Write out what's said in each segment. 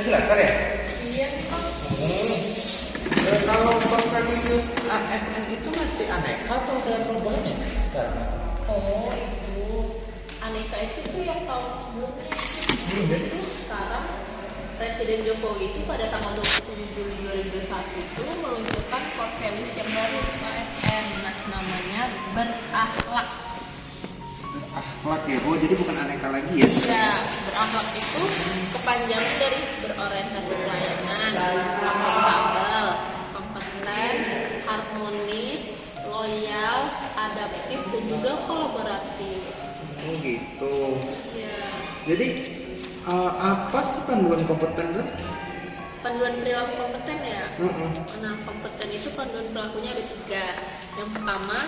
freelancer ya? Iya Pak. Kalau Cornelius ASN itu masih aneka atau ada perubahan ya sekarang? Oh itu Aneka itu tuh yang tahun sebelumnya. Jadi Sekarang Presiden Jokowi itu pada tanggal 27 Juli 2021 itu meluncurkan core values yang baru ASN, namanya berakhlak. akhlak ya, oh jadi bukan aneka lagi ya? Iya, berakhlak itu kepanjangan dari berorientasi pelayanan, akuntabel, kompeten, harmonis, loyal, adaptif, dan juga kolaboratif. Oh gitu. Iya. Jadi apa sih panduan kompeten tuh? Panduan perilaku kompeten ya. Mm-mm. Nah, kompeten itu panduan perilakunya ada 3. Yang pertama,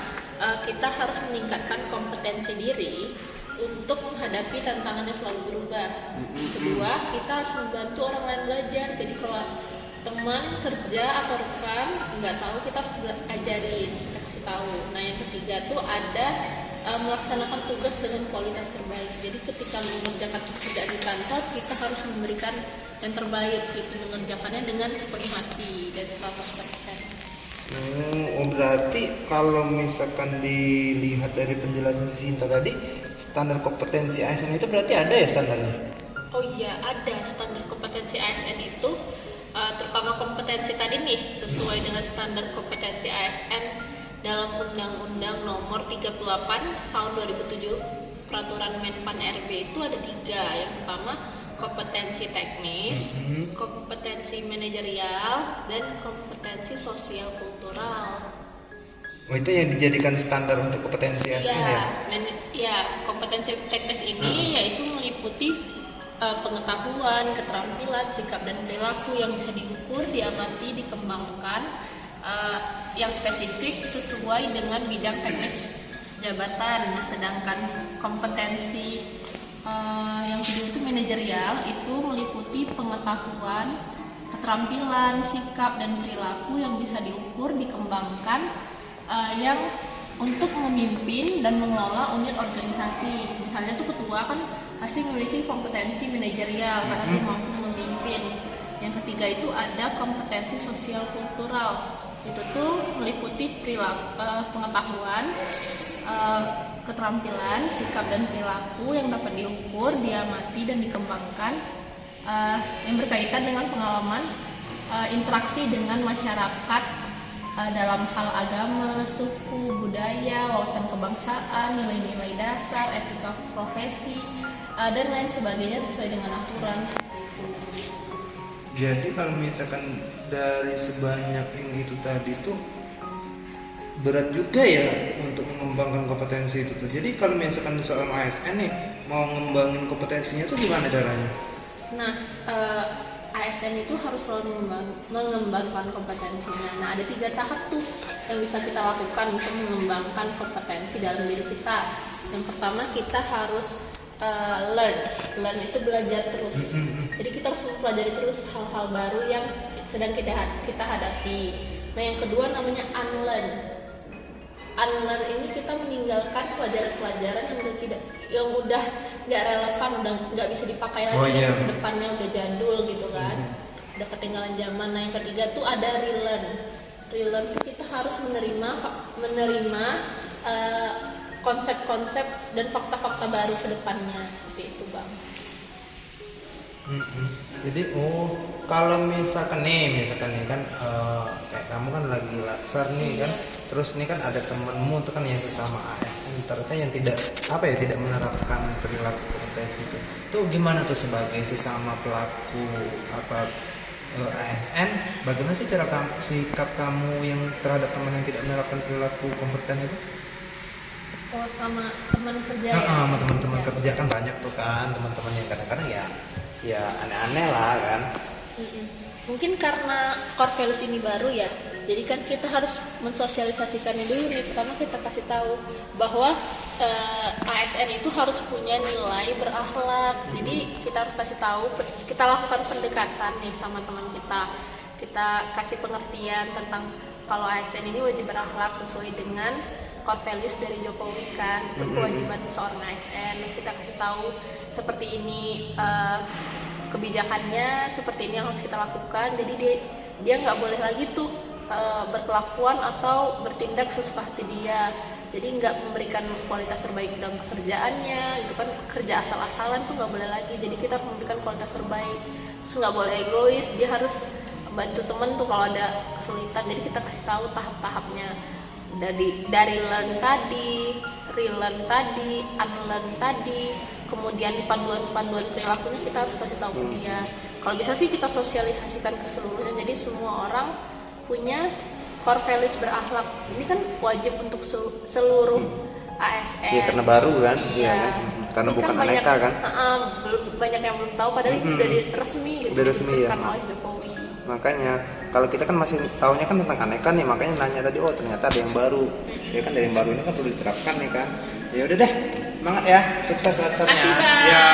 kita harus meningkatkan kompetensi diri untuk menghadapi tantangan yang selalu berubah. Kedua, kita harus membantu orang lain belajar. Jadi kalau teman kerja atau rekan nggak tahu, kita harus ajarin, kita kasih tahu. Nah, yang ketiga tuh ada melaksanakan tugas dengan kualitas terbaik. Jadi ketika mengerjakan pekerjaan di kantor, kita harus memberikan yang terbaik, gitu, mengerjakannya dengan sepenuh hati dan 100%. Oh berarti kalau misalkan dilihat dari penjelasan Sinta tadi, standar kompetensi ASN itu berarti ada ya standarnya? Oh iya, ada standar kompetensi ASN itu, terutama kompetensi tadi nih, sesuai dengan standar kompetensi ASN dalam Undang-Undang Nomor 38 Tahun 2007, Peraturan Menpan RB itu ada 3. Yang pertama, kompetensi teknis, kompetensi manajerial, dan kompetensi sosial kultural. Oh itu yang dijadikan standar untuk kompetensi ASN ya? Ya, kompetensi teknis ini yaitu meliputi pengetahuan, keterampilan, sikap dan perilaku yang bisa diukur, diamati, dikembangkan, yang spesifik sesuai dengan bidang teknis jabatan. Sedangkan kompetensi yang kedua itu manajerial, itu meliputi pengetahuan, keterampilan, sikap dan perilaku yang bisa diukur, dikembangkan, yang untuk memimpin dan mengelola unit organisasi. Misalnya tuh ketua kan pasti memiliki kompetensi manajerial karena dia mampu memimpin. Yang ketiga itu ada kompetensi sosial kultural. Itu tuh meliputi perilaku, pengetahuan, keterampilan, sikap dan perilaku yang dapat diukur, diamati dan dikembangkan, yang berkaitan dengan pengalaman interaksi dengan masyarakat dalam hal agama, suku, budaya, wawasan kebangsaan, nilai-nilai dasar, etika profesi, dan lain sebagainya sesuai dengan aturan. Jadi kalau misalkan dari sebanyak yang itu tadi tuh berat juga ya untuk mengembangkan kompetensi itu tuh. Jadi kalau misalkan seorang ASN nih mau ngembangin kompetensinya tuh gimana caranya? Nah, ASN itu harus selalu mengembangkan kompetensinya. Nah, ada 3 tahap tuh yang bisa kita lakukan untuk mengembangkan kompetensi dalam diri kita. Yang pertama, kita harus learn itu belajar terus. Jadi kita harus mempelajari terus hal-hal baru yang sedang kita hadapi. Nah, yang kedua namanya unlearn ini kita meninggalkan pelajaran-pelajaran yang udah nggak relevan, udah nggak bisa dipakai lagi, depannya udah jadul gitu kan, udah ketinggalan zaman. Nah, yang ketiga tuh ada relearn tuh kita harus menerima konsep-konsep dan fakta-fakta baru ke depannya, seperti itu Bang. Jadi kalau misalkan nih kan kayak kamu kan lagi latsar nih kan, terus nih kan ada temenmu tuh kan yang sama ASN ternyata yang tidak menerapkan perilaku kompetensi itu gimana tuh sebagai sesama pelaku ASN, bagaimana sih cara sikap kamu yang terhadap teman yang tidak menerapkan perilaku kompeten itu? Oh, sama teman kerja ya? Sama teman-teman kerja kan banyak tuh kan teman-teman yang kadang-kadang ya aneh-aneh lah kan. Mungkin karena core values ini baru ya, jadi kan kita harus mensosialisasikannya dulu nih. Pertama kita kasih tahu bahwa ASN itu harus punya nilai berakhlak. Jadi kita harus kasih tahu, kita lakukan pendekatan nih sama teman kita kasih pengertian tentang kalau ASN ini wajib berakhlak sesuai dengan core values dari Jokowi kan, itu kewajiban seorang ASN. Kita kasih tahu seperti ini kebijakannya seperti ini yang harus kita lakukan. Jadi dia nggak boleh lagi tuh berkelakuan atau bertindak sesuka hati dia. Jadi nggak memberikan kualitas terbaik dalam pekerjaannya, itu kan kerja asal-asalan tuh nggak boleh lagi. Jadi kita harus memberikan kualitas terbaik. Terus nggak boleh egois, dia harus bantu temen tuh kalau ada kesulitan. Jadi kita kasih tahu tahap-tahapnya, dari learn tadi, relearn tadi, unlearn tadi, kemudian panduan perilakunya kita harus kasih tahu ke dia. Kalau bisa sih kita sosialisasikan ke seluruhnya, jadi semua orang punya core values berakhlak. Ini kan wajib untuk seluruh ASN. Iya, karena baru kan. Iya Kan? Karena ini bukan banyak, aneka kan. belum banyak yang belum tahu, padahal itu udah resmi gitu, Udah resmi, diluncurkan ya. oleh Jokowi. Makanya kalau kita kan masih tahunya kan tentang aneka nih, makanya nanya tadi, oh ternyata ada yang baru. Ya kan, dari yang baru ini kan perlu diterapkan nih kan. Ya udah deh, semangat ya, sukses Makasih, laksanaannya. Bang. Ya.